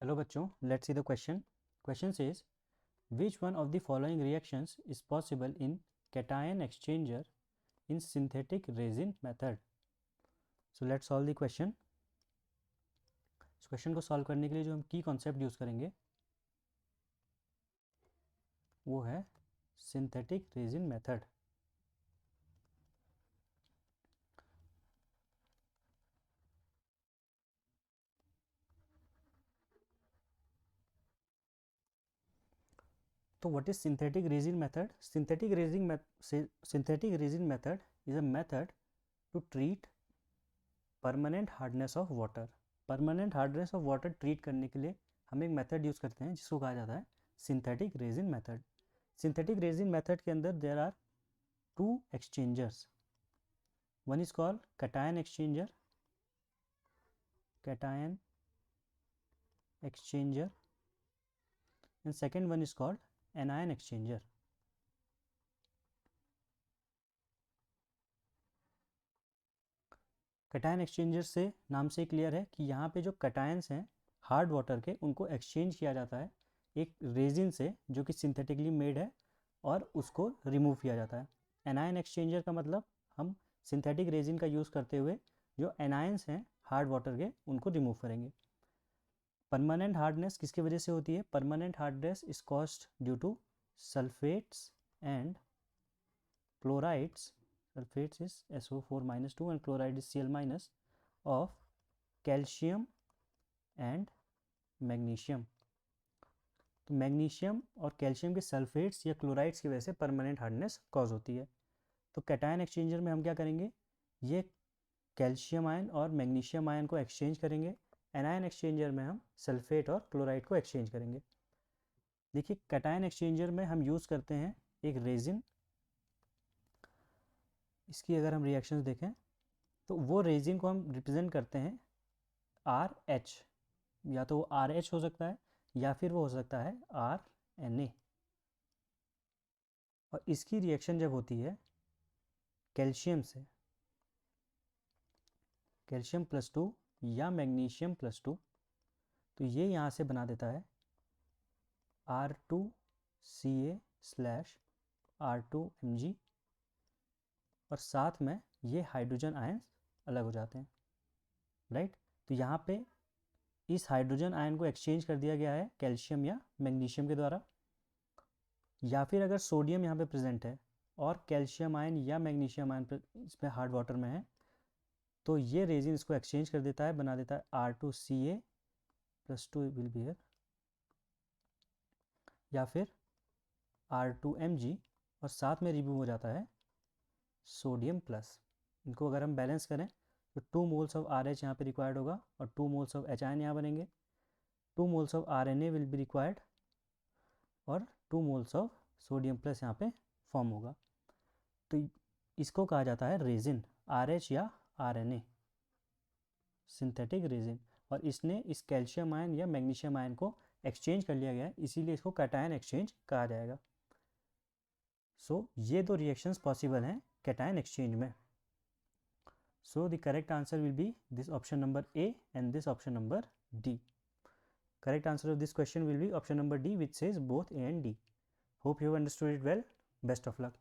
Hello बच्चों, let's see the question. Question says which one of the following reactions is possible in cation exchanger in synthetic resin method. So let's solve the question. इस question को solve करने के लिए जो हम की concept use करेंगे वो है सिंथेटिक रेजिन मेथड. तो what is synthetic resin method? Synthetic resin method is a method to treat permanent hardness of water. Permanent hardness of water treat करने के लिए हम एक मेथड यूज़ करते हैं जिसको कहा जाता है synthetic resin method. Synthetic resin method के अंदर there are two exchangers. One is called cation exchanger and second one is called anion exchanger. Cation exchanger से नाम से क्लियर है कि यहाँ पे जो कैटायंस हैं हार्ड वाटर के उनको एक्सचेंज किया जाता है एक रेजिन से जो कि सिंथेटिकली मेड है और उसको रिमूव किया जाता है. एनायन एक्सचेंजर का मतलब हम सिंथेटिक रेजिन का यूज़ करते हुए जो एनायंस हैं हार्ड वाटर के उनको रिमूव करेंगे. परमानेंट हार्डनेस किसकी वजह से होती है? Permanent hardness is caused due to sulphates and chlorides. Sulfates is SO4-2 and chloride is Cl- of calcium and magnesium. तो मैग्नीशियम और कैल्शियम के सल्फेट्स या क्लोराइड्स की वजह से परमानेंट हार्डनेस कॉज होती है. तो कैटायन एक्सचेंजर में हम क्या करेंगे? ये कैल्शियम आयन और मैग्नीशियम आयन को एक्सचेंज करेंगे. एनायन एक्सचेंजर में हम सल्फेट और क्लोराइड को एक्सचेंज करेंगे. देखिए कैटायन एक्सचेंजर में हम यूज़ करते हैं एक रेजिन. इसकी अगर हम रिएक्शंस देखें तो वो रेजिन को हम रिप्रेजेंट करते हैं RH. या तो वो RH हो सकता है या फिर वो हो सकता है RNA. और इसकी रिएक्शन जब होती है कैल्शियम से, कैल्शियम +2 या मैग्नीशियम +2, तो ये यहाँ से बना देता है R2Ca/R2Mg और साथ में ये हाइड्रोजन आयंस अलग हो जाते हैं. राइट. तो यहाँ पे इस हाइड्रोजन आयन को एक्सचेंज कर दिया गया है कैल्शियम या मैग्नीशियम के द्वारा. या फिर अगर सोडियम यहाँ पे प्रेजेंट है और कैल्शियम आयन या मैग्नीशियम आयन इसमें हार्ड वाटर में है तो ये रेजिन इसको एक्सचेंज कर देता है, बना देता है R2Ca+2 विल बी हियर या फिर R2Mg और साथ में रिमूव हो जाता है सोडियम प्लस. इनको अगर हम बैलेंस करें तो 2 मोल्स ऑफ RH यहाँ पे रिक्वायर्ड होगा और 2 मोल्स ऑफ H आयन यहाँ बनेंगे. 2 moles of RNA will be required और 2 मोल्स ऑफ सोडियम प्लस यहाँ पे फॉर्म होगा. तो इसको कहा जाता है रेजिन, RH या RNA, सिंथेटिक रेजिन. और इसने इस कैल्शियम आयन या मैग्नीशियम आयन को एक्सचेंज कर लिया गया है, इसीलिए इसको कैटायन एक्सचेंज कहा जाएगा. सो ये दो रिएक्शंस पॉसिबल हैं कैटायन एक्सचेंज में. So the correct answer will be this option number A and this option number D. Correct answer of this question will be option number D, which says both A and D. Hope you have understood it well. Best of luck.